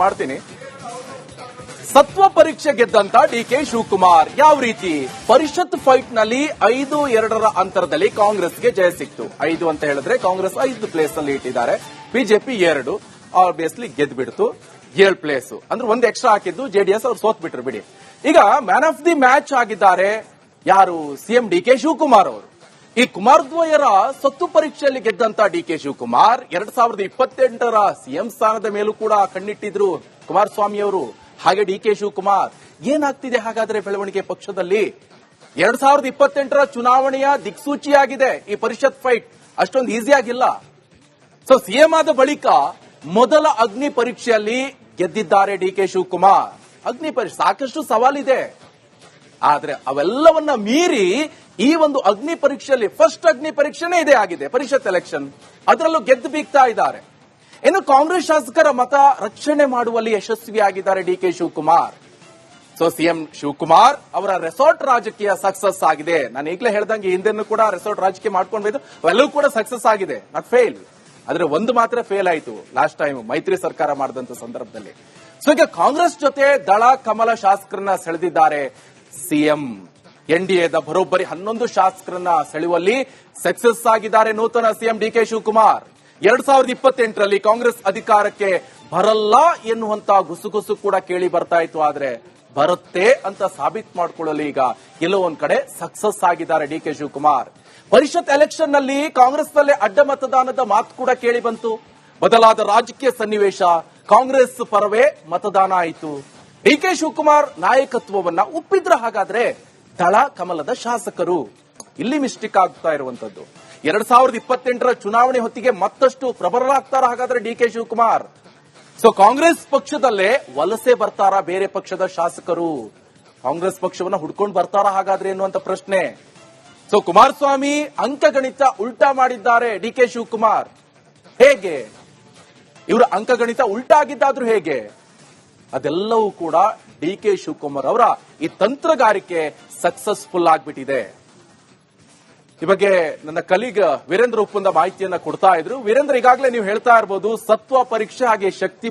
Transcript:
ಮಾಡ್ತೀನಿ. ಸತ್ವ ಪರೀಕ್ಷೆ ಗೆದ್ದಂತ ಡಿಕೆ ಶಿವಕುಮಾರ್ ಯಾವ ರೀತಿ ಪರಿಷತ್ ಫೈಟ್ ನಲ್ಲಿ 5-2 ಅಂತರದಲ್ಲಿ ಕಾಂಗ್ರೆಸ್ಗೆ ಜಯ ಸಿಕ್ತು. 5 ಅಂತ ಹೇಳಿದ್ರೆ ಕಾಂಗ್ರೆಸ್ 5 ಪ್ಲೇಸ್ ಅಲ್ಲಿ ಇಟ್ಟಿದ್ದಾರೆ, ಬಿಜೆಪಿ 2, ಆಬ್ವಿಯಸ್ಲಿ ಗೆದ್ದು ಬಿಡ್ತು 7 ಪ್ಲೇಸ್. ಅಂದ್ರೆ ಒಂದು ಎಕ್ಸ್ಟ್ರಾ ಹಾಕಿದ್ದು ಜೆಡಿಎಸ್, ಅವ್ರು ಸೋತ್ ಬಿಟ್ರು ಬಿಡಿ. ಈಗ ಮ್ಯಾನ್ ಆಫ್ ದಿ ಮ್ಯಾಚ್ ಆಗಿದ್ದಾರೆ ಯಾರು? ಸಿಎಂ ಡಿಕೆ ಶಿವಕುಮಾರ್ ಅವರು. ಈ ಕುಮಾರದ್ವಯರ ಸತ್ತು ಪರೀಕ್ಷೆಯಲ್ಲಿ ಗೆದ್ದಂತ ಡಿಕೆ ಶಿವಕುಮಾರ್ 2028ರ ಸಿಎಂ ಸ್ಥಾನದ ಮೇಲೂ ಕೂಡ ಕಣ್ಣಿಟ್ಟಿದ್ರು ಕುಮಾರಸ್ವಾಮಿ ಅವರು. ಹಾಗೆ ಡಿಕೆ ಶಿವಕುಮಾರ್ ಏನಾಗ್ತಿದೆ ಹಾಗಾದ್ರೆ ಬೆಳವಣಿಗೆ ಪಕ್ಷದಲ್ಲಿ? 2028ರ ಚುನಾವಣೆಯ ದಿಕ್ಸೂಚಿಯಾಗಿದೆ ಈ ಪರಿಷತ್ ಫೈಟ್, ಅಷ್ಟೊಂದು ಈಸಿ ಆಗಿಲ್ಲ. ಸೊ ಸಿಎಂ ಆದ ಬಳಿಕ ಮೊದಲ ಅಗ್ನಿ ಪರೀಕ್ಷೆಯಲ್ಲಿ ಗೆದ್ದಿದ್ದಾರೆ ಡಿಕೆ ಶಿವಕುಮಾರ್. ಅಗ್ನಿ ಪರೀಕ್ಷೆ ಸಾಕಷ್ಟು ಸವಾಲಿದೆ, ಆದ್ರೆ ಅವೆಲ್ಲವನ್ನ ಮೀರಿ ಈ ಒಂದು ಅಗ್ನಿ ಪರೀಕ್ಷೆಯಲ್ಲಿ ಫಸ್ಟ್ ಅಗ್ನಿ ಪರೀಕ್ಷೆನೇ ಇದೇ ಆಗಿದೆ, ಪರಿಷತ್ ಎಲೆಕ್ಷನ್. ಅದರಲ್ಲೂ ಗೆದ್ದು ಬೀಗ್ತಾ ಇದ್ದಾರೆ. ಇನ್ನು ಕಾಂಗ್ರೆಸ್ ಶಾಸಕರ ಮತ ರಕ್ಷಣೆ ಮಾಡುವಲ್ಲಿ ಯಶಸ್ವಿಯಾಗಿದ್ದಾರೆ DK Shivakumar. So CM Shivakumar ಅವರ ರೆಸಾರ್ಟ್ ರಾಜಕೀಯ ಸಕ್ಸಸ್ ಆಗಿದೆ. ನಾನು ಈಗಲೇ ಹೇಳ್ದಂಗೆ ಹಿಂದೆನೂ ಕೂಡ ರೆಸಾರ್ಟ್ ರಾಜಕೀಯ ಮಾಡ್ಕೊಂಡು ಬಂದು ಅವೆಲ್ಲವೂ ಕೂಡ ಸಕ್ಸಸ್ ಆಗಿದೆ, ನಾಟ್ ಫೇಲ್. ಆದ್ರೆ ಒಂದು ಮಾತ್ರ ಫೇಲ್ ಆಯಿತು ಲಾಸ್ಟ್ ಟೈಮ್ ಮೈತ್ರಿ ಸರ್ಕಾರ ಮಾಡಿದಂತ ಸಂದರ್ಭದಲ್ಲಿ. ಸೊ ಈಗ ಕಾಂಗ್ರೆಸ್ ಜೊತೆ ದಳ ಕಮಲ ಶಾಸಕರನ್ನ ಸೆಳೆದಿದ್ದಾರೆ ಸಿಎಂ. ಎನ್ಡಿಎದ ಬರೋಬ್ಬರಿ 11 ಶಾಸಕರನ್ನ ಸೆಳೆಯುವಲ್ಲಿ ಸಕ್ಸಸ್ ಆಗಿದ್ದಾರೆ ನೂತನ ಸಿಎಂ ಡಿಕೆ ಶಿವಕುಮಾರ್. 2028ರಲ್ಲಿ ಕಾಂಗ್ರೆಸ್ ಅಧಿಕಾರಕ್ಕೆ ಬರಲ್ಲ ಎನ್ನುವಂತ ಗುಸುಗುಸು ಕೂಡ ಕೇಳಿ ಬರ್ತಾ ಇತ್ತು, ಆದ್ರೆ ಬರುತ್ತೆ ಅಂತ ಸಾಬೀತು ಮಾಡಿಕೊಳ್ಳಲು ಈಗ ಎಲ್ಲೋ ಒಂದ್ ಕಡೆ ಸಕ್ಸಸ್ ಆಗಿದ್ದಾರೆ ಡಿಕೆ ಶಿವಕುಮಾರ್. ಪರಿಷತ್ ಎಲೆಕ್ಷನ್ ನಲ್ಲಿ ಕಾಂಗ್ರೆಸ್ನಲ್ಲೇ ಅಡ್ಡ ಮತದಾನದ ಮಾತು ಕೂಡ ಕೇಳಿ ಬಂತು. ಬದಲಾದ ರಾಜಕೀಯ ಸನ್ನಿವೇಶ, ಕಾಂಗ್ರೆಸ್ ಪರವೇ ಮತದಾನ ಆಯಿತು. ಡಿಕೆ ಶಿವಕುಮಾರ್ ನಾಯಕತ್ವವನ್ನ ಒಪ್ಪಿದ್ರ ಹಾಗಾದ್ರೆ ದಳ ಕಮಲದ ಶಾಸಕರು? ಇಲ್ಲಿ ಮಿಸ್ಟೇಕ್ ಆಗ್ತಾ ಇರುವಂತದ್ದು. 2028ರ ಚುನಾವಣೆ ಹೊತ್ತಿಗೆ ಮತ್ತಷ್ಟು ಪ್ರಬಲರಾಗ್ತಾರ ಹಾಗಾದ್ರೆ ಡಿಕೆ ಶಿವಕುಮಾರ್? ಸೊ ಕಾಂಗ್ರೆಸ್ ಪಕ್ಷದಲ್ಲೇ ವಲಸೆ ಬರ್ತಾರಾ ಬೇರೆ ಪಕ್ಷದ ಶಾಸಕರು? ಕಾಂಗ್ರೆಸ್ ಪಕ್ಷವನ್ನ ಹುಡ್ಕೊಂಡು ಬರ್ತಾರಾ ಹಾಗಾದ್ರೆ ಎನ್ನುವಂತ ಪ್ರಶ್ನೆ. ಸೊ ಕುಮಾರಸ್ವಾಮಿ ಅಂಕಗಣಿತ ಉಲ್ಟಾ ಮಾಡಿದ್ದಾರೆ ಡಿಕೆ ಶಿವಕುಮಾರ್. ಹೇಗೆ ಇವರ ಅಂಕಗಣಿತ ಉಲ್ಟಾ ಆಗಿದ್ದಾದ್ರೂ ಹೇಗೆ? ಅದೆಲ್ಲವೂ ಕೂಡ ಡಿಕೆ ಶಿವಕುಮಾರ್ ಅವರ ಈ ತಂತ್ರಗಾರಿಕೆ ಸಕ್ಸಸ್ಫುಲ್ ಆಗ್ಬಿಟ್ಟಿದೆ. ಈ ಬಗ್ಗೆ ನನ್ನ ಕಲೀಗ್ ವೀರೇಂದ್ರ ಉಪ್ಪುಂದ ಮಾಹಿತಿಯನ್ನ ಕೊಡ್ತಾ ಇದ್ರು. ವೀರೇಂದ್ರ, ಈಗಾಗಲೇ ನೀವು ಹೇಳ್ತಾ ಇರಬಹುದು ಸತ್ವ ಪರೀಕ್ಷೆ ಹಾಗೆ ಶಕ್ತಿ